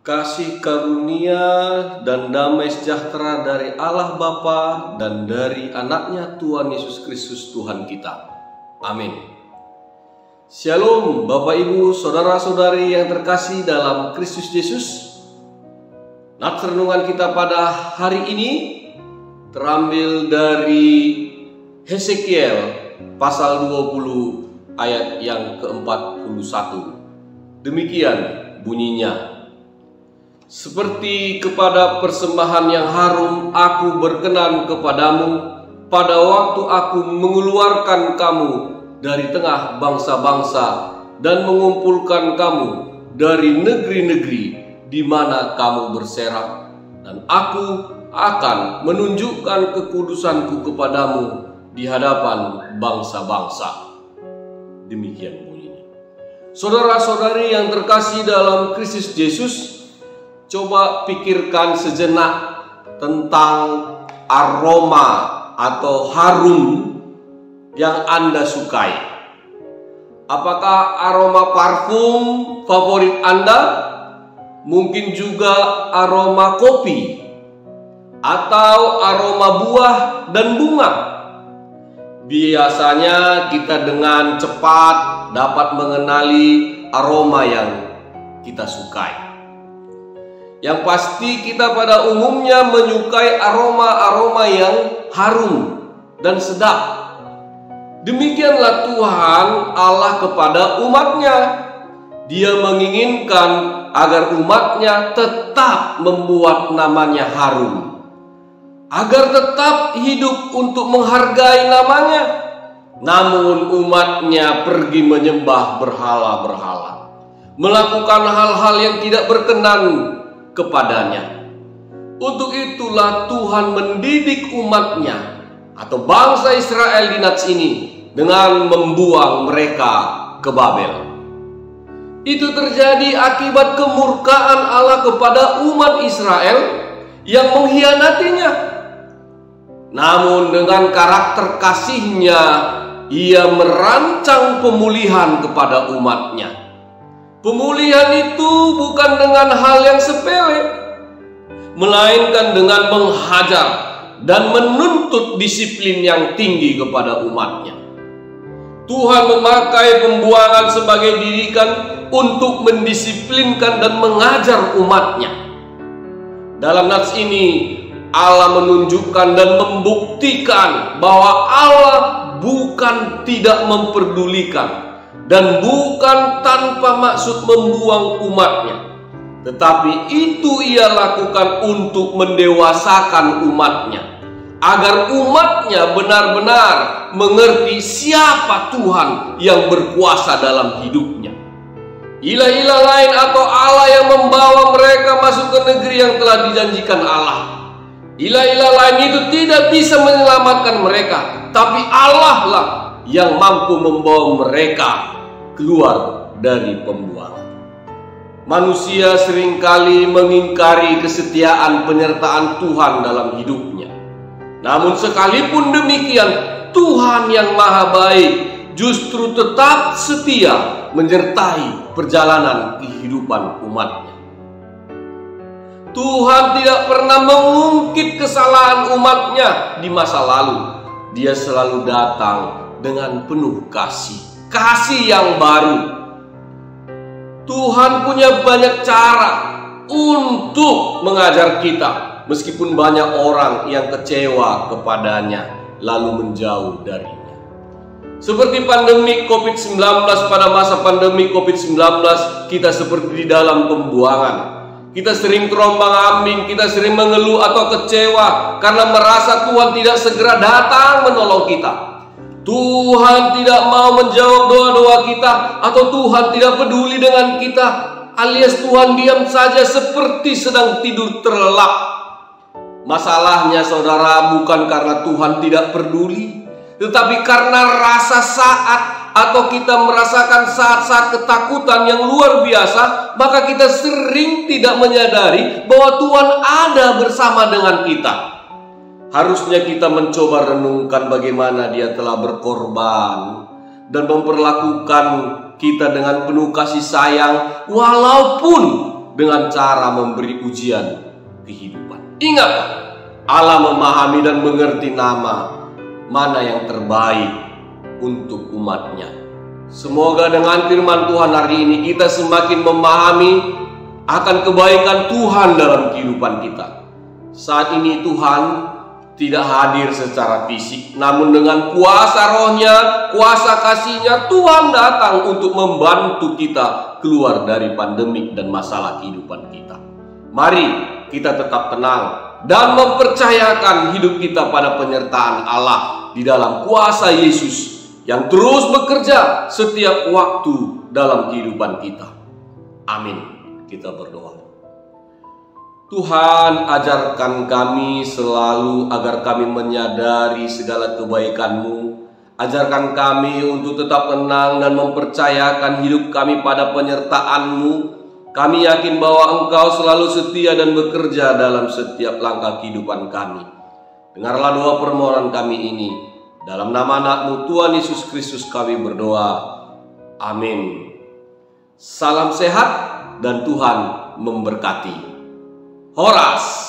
Kasih karunia dan damai sejahtera dari Allah Bapa dan dari anaknya Tuhan Yesus Kristus Tuhan kita. Amin. Shalom Bapak Ibu, Saudara-saudari yang terkasih dalam Kristus Yesus. Nats renungan kita pada hari ini terambil dari Hesekiel pasal 20 ayat yang ke-41. Demikian bunyinya. Seperti kepada persembahan yang harum aku berkenan kepadamu pada waktu aku mengeluarkan kamu dari tengah bangsa-bangsa dan mengumpulkan kamu dari negeri-negeri di mana kamu berserak, dan aku akan menunjukkan kekudusanku kepadamu di hadapan bangsa-bangsa. Demikian bunyinya. Saudara-saudari yang terkasih dalam Kristus Yesus, coba pikirkan sejenak tentang aroma atau harum yang Anda sukai. Apakah aroma parfum favorit Anda? Mungkin juga aroma kopi atau aroma buah dan bunga. Biasanya kita dengan cepat dapat mengenali aroma yang kita sukai. Yang pasti kita pada umumnya menyukai aroma-aroma yang harum dan sedap. Demikianlah Tuhan Allah kepada umatnya. Dia menginginkan agar umatnya tetap membuat namanya harum, agar tetap hidup untuk menghargai namanya. Namun umatnya pergi menyembah berhala-berhala, melakukan hal-hal yang tidak berkenan kepadanya. Untuk itulah Tuhan mendidik umatnya atau bangsa Israel di Nats ini dengan membuang mereka ke Babel. Itu terjadi akibat kemurkaan Allah kepada umat Israel yang mengkhianatinya. Namun dengan karakter kasihnya, ia merancang pemulihan kepada umatnya. Pemulihan itu bukan dengan hal yang sepele, melainkan dengan menghajar dan menuntut disiplin yang tinggi kepada umatnya. Tuhan memakai pembuangan sebagai didikan untuk mendisiplinkan dan mengajar umatnya. Dalam nats ini, Allah menunjukkan dan membuktikan bahwa Allah bukan tidak memperdulikan dan bukan tanpa maksud membuang umatnya, tetapi itu ia lakukan untuk mendewasakan umatnya, agar umatnya benar-benar mengerti siapa Tuhan yang berkuasa dalam hidupnya. Ilah-ilah lain atau Allah yang membawa mereka masuk ke negeri yang telah dijanjikan Allah. Ilah-ilah lain itu tidak bisa menyelamatkan mereka, tapi Allah lah yang mampu membawa mereka keluar dari pembuangan. Manusia seringkali mengingkari kesetiaan penyertaan Tuhan dalam hidupnya. Namun sekalipun demikian, Tuhan yang maha baik justru tetap setia menyertai perjalanan kehidupan umatnya. Tuhan tidak pernah mengungkit kesalahan umatnya di masa lalu. Dia selalu datang dengan penuh kasih yang baru. Tuhan punya banyak cara untuk mengajar kita, meskipun banyak orang yang kecewa kepadanya lalu menjauh darinya. Seperti pandemi COVID-19, pada masa pandemi COVID-19 kita seperti di dalam pembuangan. Kita sering terombang-ambing, kita sering mengeluh atau kecewa karena merasa Tuhan tidak segera datang menolong kita. Tuhan tidak mau menjawab doa-doa kita, atau Tuhan tidak peduli dengan kita, alias Tuhan diam saja seperti sedang tidur terlelap. Masalahnya saudara, bukan karena Tuhan tidak peduli, tetapi karena rasa saat atau kita merasakan saat-saat ketakutan yang luar biasa, maka kita sering tidak menyadari bahwa Tuhan ada bersama dengan kita. Harusnya kita mencoba renungkan bagaimana Dia telah berkorban dan memperlakukan kita dengan penuh kasih sayang, walaupun dengan cara memberi ujian kehidupan. Ingat, Allah memahami dan mengerti mana yang terbaik untuk umatnya. Semoga dengan firman Tuhan hari ini kita semakin memahami akan kebaikan Tuhan dalam kehidupan kita. Saat ini Tuhan tidak hadir secara fisik, namun dengan kuasa rohnya, kuasa kasihnya, Tuhan datang untuk membantu kita keluar dari pandemik dan masalah kehidupan kita. Mari kita tetap tenang dan mempercayakan hidup kita pada penyertaan Allah di dalam kuasa Yesus yang terus bekerja setiap waktu dalam kehidupan kita. Amin. Kita berdoa. Tuhan, ajarkan kami selalu agar kami menyadari segala kebaikan-Mu. Ajarkan kami untuk tetap tenang dan mempercayakan hidup kami pada penyertaan-Mu. Kami yakin bahwa Engkau selalu setia dan bekerja dalam setiap langkah kehidupan kami. Dengarlah doa permohonan kami ini. Dalam nama anak-Mu Tuhan Yesus Kristus kami berdoa. Amin. Salam sehat dan Tuhan memberkati. Horas.